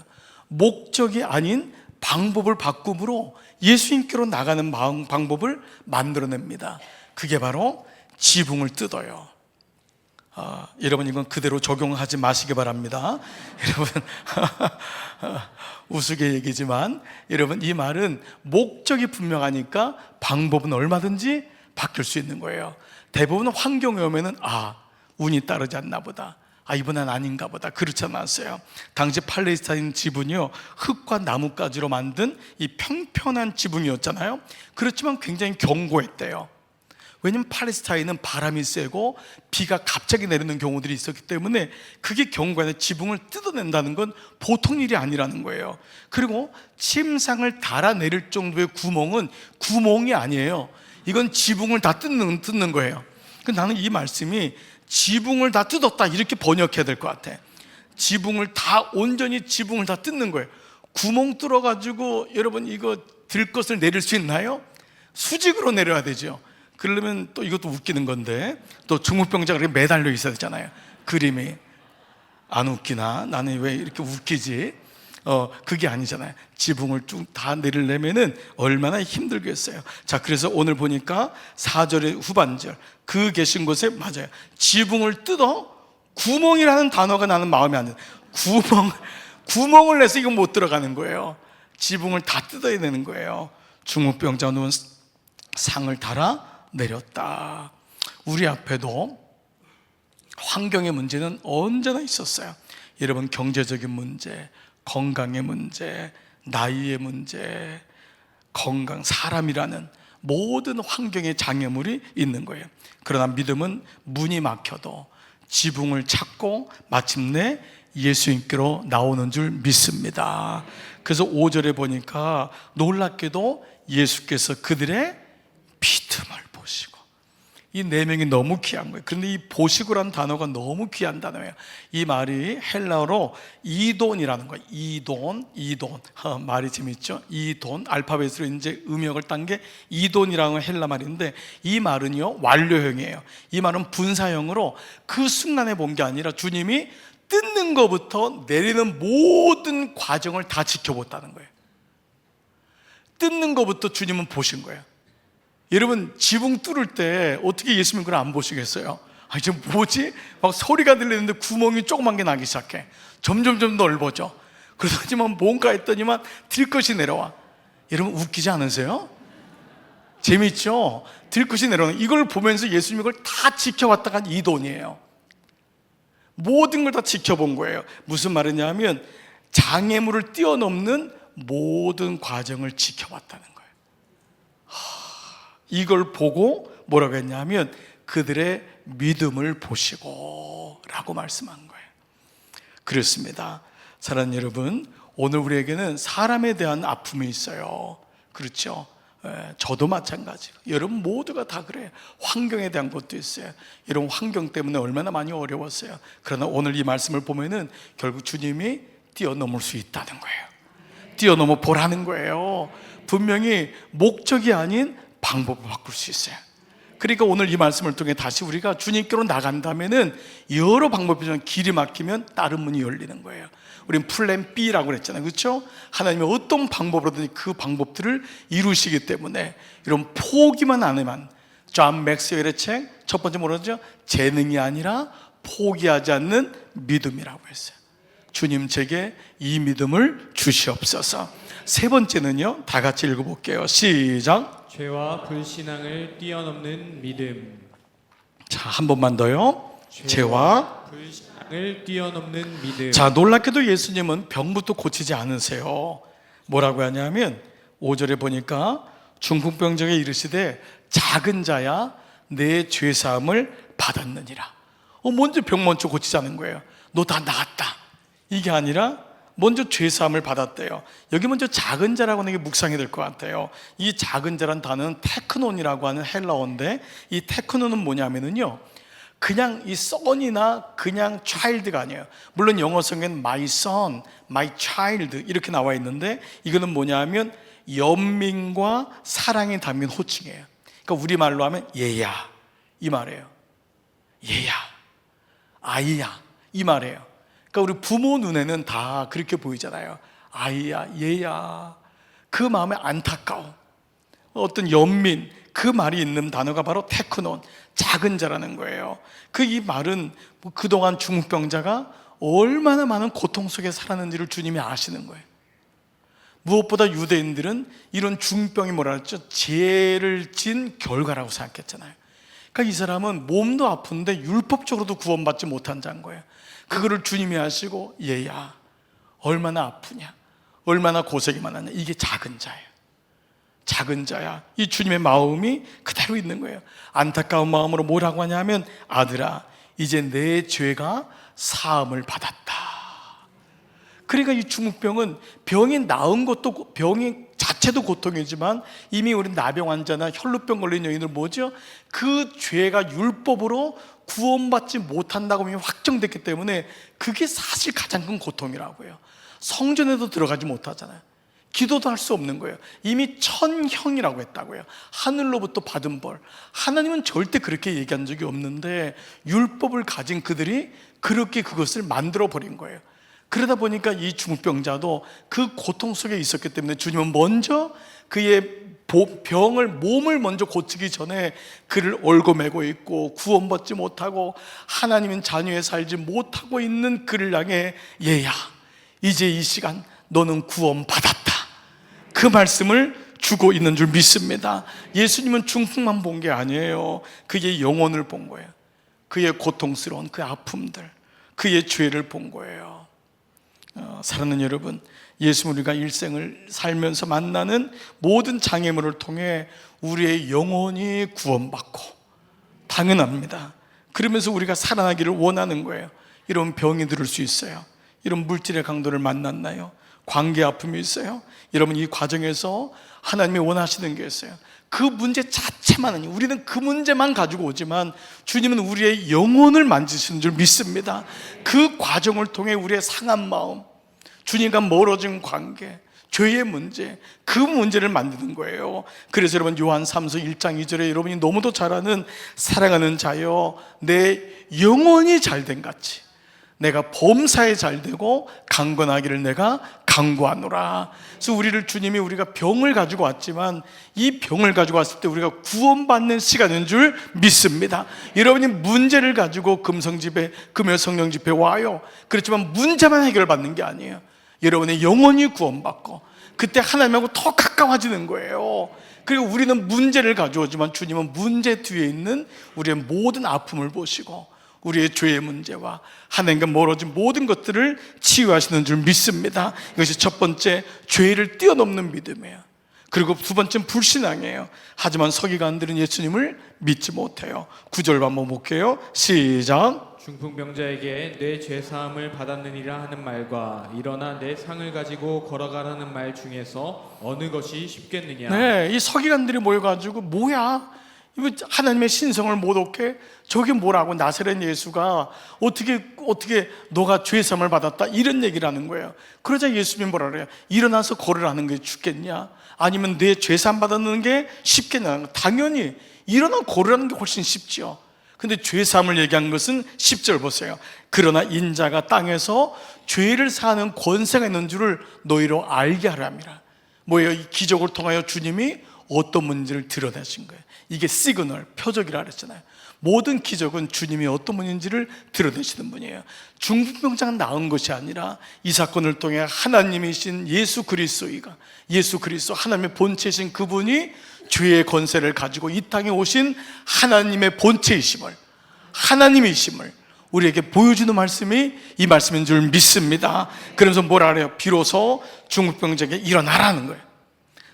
목적이 아닌 방법을 바꿈으로 예수님께로 나가는 방법을 만들어냅니다. 그게 바로 지붕을 뜯어요. 여러분, 이건 그대로 적용하지 마시기 바랍니다. 여러분, 우스개 얘기지만 여러분, 이 말은 목적이 분명하니까 방법은 얼마든지 바뀔 수 있는 거예요. 대부분 환경에 오면은 운이 따르지 않나 보다, 이번엔 아닌가 보다, 그렇지 않았어요. 당시 팔레스타인 지붕이요, 흙과 나뭇가지로 만든 이 평평한 지붕이었잖아요. 그렇지만 굉장히 견고했대요. 왜냐하면 팔레스타인은 바람이 세고 비가 갑자기 내리는 경우들이 있었기 때문에 그게 견고한 지붕을 뜯어낸다는 건 보통 일이 아니라는 거예요. 그리고 침상을 달아내릴 정도의 구멍은 구멍이 아니에요. 이건 지붕을 다 뜯는 거예요. 나는 이 말씀이 지붕을 다 뜯었다 이렇게 번역해야 될 것 같아. 온전히 지붕을 다 뜯는 거예요. 구멍 뚫어가지고 여러분, 이거 들 것을 내릴 수 있나요? 수직으로 내려야 되죠. 그러려면 또 이것도 웃기는 건데, 또 중풍병자가 이렇게 매달려 있어야 되잖아요. 그림이 안 웃기나? 나는 왜 이렇게 웃기지? 그게 아니잖아요. 지붕을 쭉 다 내리려면은 얼마나 힘들겠어요. 자, 그래서 오늘 보니까 4절의 후반절, 그 계신 곳에 맞아요. 지붕을 뜯어, 구멍이라는 단어가 나는 마음에 안 들어요. 구멍을 내서 이거 못 들어가는 거예요. 지붕을 다 뜯어야 되는 거예요. 중풍병자 누운 상을 달아 내렸다. 우리 앞에도 환경의 문제는 언제나 있었어요. 여러분, 경제적인 문제, 건강의 문제, 나이의 문제, 사람이라는 모든 환경의 장애물이 있는 거예요. 그러나 믿음은 문이 막혀도 지붕을 찾고 마침내 예수님께로 나오는 줄 믿습니다. 그래서 5절에 보니까 놀랍게도 예수께서 그들의 믿음을 보시고, 이 4명이 너무 귀한 거예요. 그런데 이 보시고라는 단어가 너무 귀한 단어예요. 이 말이 헬라어로 이돈이라는 거예요. 이돈. 말이 재밌죠? 이돈. 알파벳으로 이제 음역을 딴 게 이돈이라는 헬라 말인데, 이 말은요, 완료형이에요. 이 말은 분사형으로 그 순간에 본 게 아니라 주님이 뜯는 것부터 내리는 모든 과정을 다 지켜봤다는 거예요. 뜯는 것부터 주님은 보신 거예요. 여러분, 지붕 뚫을 때 어떻게 예수님 그걸 안 보시겠어요? 이제 뭐지? 막 소리가 들리는데 구멍이 조그만 게 나기 시작해. 점점 넓어져. 그러더니만 뭔가 했더니만 들것이 내려와. 여러분, 웃기지 않으세요? 재밌죠? 들것이 내려오는, 이걸 보면서 예수님이 그걸 다 지켜왔다가 이돈이에요. 모든 걸 다 지켜본 거예요. 무슨 말이냐면 장애물을 뛰어넘는 모든 과정을 지켜봤다는 거예요. 이걸 보고 뭐라고 했냐면 그들의 믿음을 보시고 라고 말씀한 거예요. 그렇습니다. 사랑하는 여러분, 오늘 우리에게는 사람에 대한 아픔이 있어요. 그렇죠? 저도 마찬가지고 여러분 모두가 다 그래요. 환경에 대한 것도 있어요. 이런 환경 때문에 얼마나 많이 어려웠어요. 그러나 오늘 이 말씀을 보면은 결국 주님이 뛰어넘을 수 있다는 거예요. 뛰어넘어 보라는 거예요. 분명히 목적이 아닌 방법을 바꿀 수 있어요. 그러니까 오늘 이 말씀을 통해 다시 우리가 주님께로 나간다면은 여러 방법이 좀 길이 막히면 다른 문이 열리는 거예요. 우리는 플랜 B라고 그랬잖아요. 그렇죠? 하나님이 어떤 방법으로든 그 방법들을 이루시기 때문에 이런 포기만 안 하면, 존 맥스웰의 책 첫 번째 뭐라죠? 재능이 아니라 포기하지 않는 믿음이라고 했어요. 주님 제게 이 믿음을 주시옵소서. 세 번째는요, 다 같이 읽어볼게요. 시작. 죄와 불신앙을 뛰어넘는 믿음. 자, 한 번만 더요. 죄와 불신앙을 뛰어넘는 믿음. 자, 놀랍게도 예수님은 병부터 고치지 않으세요. 뭐라고 하냐면 5절에 보니까 중풍병자가 이르시되 작은 자야 내 죄사함을 받았느니라. 먼저 병 먼저 고치자는 거예요. 너 다 나았다 이게 아니라 먼저 죄사함을 받았대요. 여기 먼저 작은 자라고 하는 게 묵상이 될 것 같아요. 이 작은 자란 단어는 테크논이라고 하는 헬라어인데, 이 테크논은 뭐냐면요, 그냥 이 son이나 그냥 child가 아니에요. 물론 영어 성에는 my son, my child 이렇게 나와 있는데, 이거는 뭐냐면 연민과 사랑이 담긴 호칭이에요. 그러니까 우리말로 하면 얘야 이 말이에요. 얘야, 아이야 이 말이에요. 그러니까 우리 부모 눈에는 다 그렇게 보이잖아요. 아이야, 얘야. 그 마음에 안타까움, 어떤 연민, 그 말이 있는 단어가 바로 테크논, 작은 자라는 거예요. 이 말은 그동안 중풍병자가 얼마나 많은 고통 속에 살았는지를 주님이 아시는 거예요. 무엇보다 유대인들은 이런 중병이 뭐라 그랬죠? 죄를 진 결과라고 생각했잖아요. 그러니까 이 사람은 몸도 아픈데 율법적으로도 구원받지 못한 자인 거예요. 그거를 주님이 아시고 얘야 얼마나 아프냐, 얼마나 고생이 많았냐, 이게 작은 자예요. 작은 자야. 이 주님의 마음이 그대로 있는 거예요. 안타까운 마음으로 뭐라고 하냐면 아들아 이제 내 죄가 사함을 받았다. 그러니까 이 중풍병은 병이 나은 것도, 병이 자체도 고통이지만 이미 우리 나병 환자나 혈루병 걸린 여인들 뭐죠? 그 죄가 율법으로 구원받지 못한다고 이미 확정됐기 때문에 그게 사실 가장 큰 고통이라고 해요. 성전에도 들어가지 못하잖아요. 기도도 할 수 없는 거예요. 이미 천형이라고 했다고요. 하늘로부터 받은 벌. 하나님은 절대 그렇게 얘기한 적이 없는데 율법을 가진 그들이 그렇게 그것을 만들어 버린 거예요. 그러다 보니까 이 중풍병자도 그 고통 속에 있었기 때문에 주님은 먼저 그의 병을, 몸을 먼저 고치기 전에 그를 얽어매고 있고 구원받지 못하고 하나님은 자녀에 살지 못하고 있는 그를 향해 얘야 이제 이 시간 너는 구원받았다, 그 말씀을 주고 있는 줄 믿습니다. 예수님은 중풍만 본 게 아니에요. 그의 영혼을 본 거예요. 그의 고통스러운 그 아픔들, 그의 죄를 본 거예요. 사랑하는 여러분, 예수는 우리가 일생을 살면서 만나는 모든 장애물을 통해 우리의 영혼이 구원받고, 당연합니다. 그러면서 우리가 살아나기를 원하는 거예요. 이런 병이 들을 수 있어요. 이런 물질의 강도를 만났나요? 관계 아픔이 있어요. 여러분 이 과정에서 하나님이 원하시는 게 있어요. 그 문제 자체만 아니에요. 우리는 그 문제만 가지고 오지만 주님은 우리의 영혼을 만지시는 줄 믿습니다. 그 과정을 통해 우리의 상한 마음, 주님과 멀어진 관계, 죄의 문제, 그 문제를 만드는 거예요. 그래서 여러분 요한 3서 1장 2절에 여러분이 너무도 잘 아는 사랑하는 자여 내 영혼이 잘된 같이 내가 범사에 잘되고 강건하기를 내가 강구하노라. 그래서 우리를 주님이 우리가 병을 가지고 왔지만 이 병을 가지고 왔을 때 우리가 구원받는 시간인 줄 믿습니다. 여러분이 문제를 가지고 금성집회, 금요성령 집회 와요. 그렇지만 문제만 해결받는 게 아니에요. 여러분의 영혼이 구원받고 그때 하나님하고 더 가까워지는 거예요. 그리고 우리는 문제를 가져오지만 주님은 문제 뒤에 있는 우리의 모든 아픔을 보시고 우리의 죄의 문제와 하나님과 멀어진 모든 것들을 치유하시는 줄 믿습니다. 이것이 첫 번째, 죄를 뛰어넘는 믿음이에요. 그리고 두 번째는 불신앙이에요. 하지만 서기관들은 예수님을 믿지 못해요. 9절 한번 볼게요. 시작. 중풍병자에게 내 죄사함을 받았느니라 하는 말과 일어나 내 상을 가지고 걸어가라는 말 중에서 어느 것이 쉽겠느냐. 네, 이 서기관들이 모여가지고 뭐야? 이거 하나님의 신성을 못 얻게 저게 뭐라고 나사렛 예수가 어떻게 너가 죄사함을 받았다 이런 얘기를 하는 거예요. 그러자 예수님이 뭐라 그래요? 일어나서 걸으라는 게 죽겠냐? 아니면 내 죄사함 받는 게 쉽겠냐? 당연히 일어나 걸으라는 게 훨씬 쉽지요. 근데 죄사함을 얘기한 것은 10절 보세요. 그러나 인자가 땅에서 죄를 사하는 권세가 있는 줄을 너희로 알게 하람이라. 뭐예요? 이 기적을 통하여 주님이 어떤 문제를 드러내신 거예요. 이게 시그널, 표적이라 그랬잖아요. 모든 기적은 주님이 어떤 분인지를 드러내시는 분이에요. 중풍병자가 나은 것이 아니라 이 사건을 통해 하나님이신 예수 그리스도가, 예수 그리스도 하나님의 본체이신 그분이 죄의 권세를 가지고 이 땅에 오신 하나님의 본체이심을, 하나님이심을 우리에게 보여주는 말씀이 이 말씀인 줄 믿습니다. 그러면서 뭐라 그래요? 비로소 중풍병자에게 일어나라는 거예요.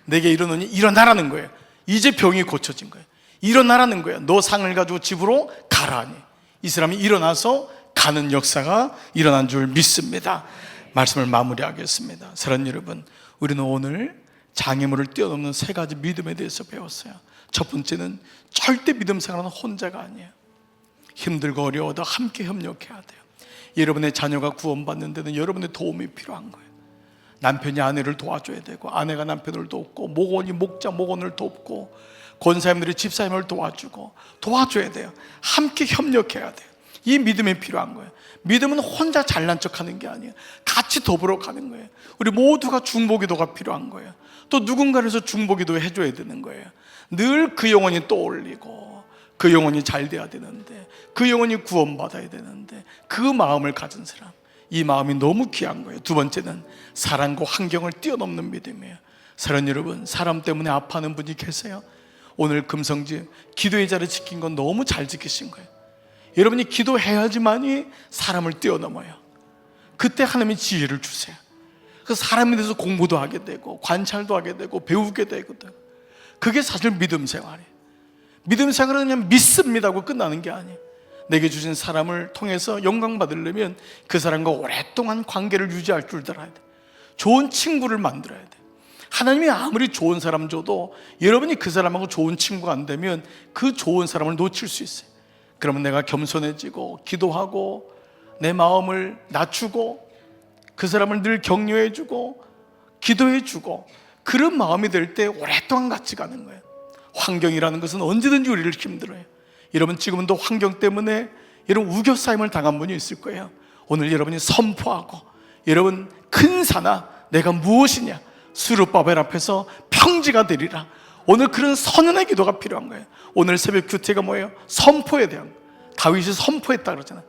내게 이르노니 일어나라는 거예요. 이제 병이 고쳐진 거예요. 일어나라는 거예요. 너 상을 가지고 집으로 가라니. 이 사람이 일어나서 가는 역사가 일어난 줄 믿습니다. 말씀을 마무리하겠습니다. 사랑하는 여러분, 우리는 오늘 장애물을 뛰어넘는 세 가지 믿음에 대해서 배웠어요. 첫 번째는 절대 믿음 생활은 혼자가 아니에요. 힘들고 어려워도 함께 협력해야 돼요. 여러분의 자녀가 구원받는 데는 여러분의 도움이 필요한 거예요. 남편이 아내를 도와줘야 되고, 아내가 남편을 돕고, 목원이 목원을 돕고, 권사님들이 집사님을 도와줘야 돼요. 함께 협력해야 돼요. 이 믿음이 필요한 거예요. 믿음은 혼자 잘난 척하는 게 아니에요. 같이 더불어 가는 거예요. 우리 모두가 중보기도가 필요한 거예요. 또 누군가를 해서 중보기도 해줘야 되는 거예요. 늘 그 영혼이 떠올리고, 그 영혼이 잘 돼야 되는데, 그 영혼이 구원받아야 되는데, 그 마음을 가진 사람, 이 마음이 너무 귀한 거예요. 두 번째는 사랑과 환경을 뛰어넘는 믿음이에요. 사랑하는 여러분, 사람 때문에 아파하는 분이 계세요. 오늘 금성지 기도의 자리 지킨 건 너무 잘 지키신 거예요. 여러분이 기도해야지만이 사람을 뛰어넘어요. 그때 하나님이 지혜를 주세요. 그래서 사람에 대해서 공부도 하게 되고, 관찰도 하게 되고, 배우게 되거든. 그게 사실 믿음 생활이에요. 믿음 생활은 그냥 믿습니다고 끝나는 게 아니에요. 내게 주신 사람을 통해서 영광 받으려면 그 사람과 오랫동안 관계를 유지할 줄 알아야 돼. 좋은 친구를 만들어야 돼. 하나님이 아무리 좋은 사람 줘도 여러분이 그 사람하고 좋은 친구가 안 되면 그 좋은 사람을 놓칠 수 있어요. 그러면 내가 겸손해지고 기도하고 내 마음을 낮추고 그 사람을 늘 격려해주고 기도해주고 그런 마음이 될 때 오랫동안 같이 가는 거예요. 환경이라는 것은 언제든지 우리를 힘들어요. 여러분 지금은 또 환경 때문에 여러분 우겨싸임을 당한 분이 있을 거예요. 오늘 여러분이 선포하고, 여러분 큰 산아 내가 무엇이냐, 수르바벨 앞에서 평지가 되리라. 오늘 그런 선언의 기도가 필요한 거예요. 오늘 새벽 규태가 뭐예요? 선포에 대한, 다윗이 선포했다 그러잖아요.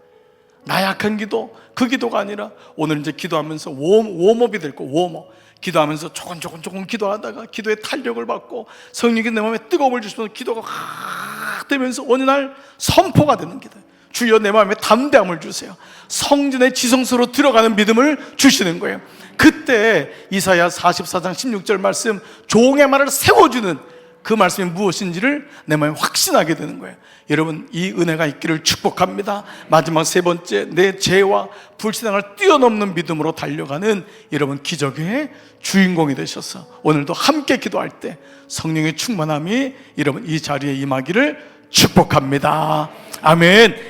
나약한 기도, 그 기도가 아니라 오늘 이제 기도하면서 웜업이 될 거, 웜업. 기도하면서 조금 기도하다가 기도에 탄력을 받고 성령이 내 마음에 뜨거움을 주시면서 기도가 확 되면서 어느 날 선포가 되는 기도. 주여 내 마음에 담대함을 주세요. 성전의 지성소로 들어가는 믿음을 주시는 거예요. 그때 이사야 44장 16절 말씀, 종의 말을 세워주는 그 말씀이 무엇인지를 내 마음에 확신하게 되는 거예요. 여러분 이 은혜가 있기를 축복합니다. 마지막 세 번째, 내 죄와 불신앙을 뛰어넘는 믿음으로 달려가는 여러분 기적의 주인공이 되셔서 오늘도 함께 기도할 때 성령의 충만함이 여러분 이 자리에 임하기를 축복합니다. 아멘.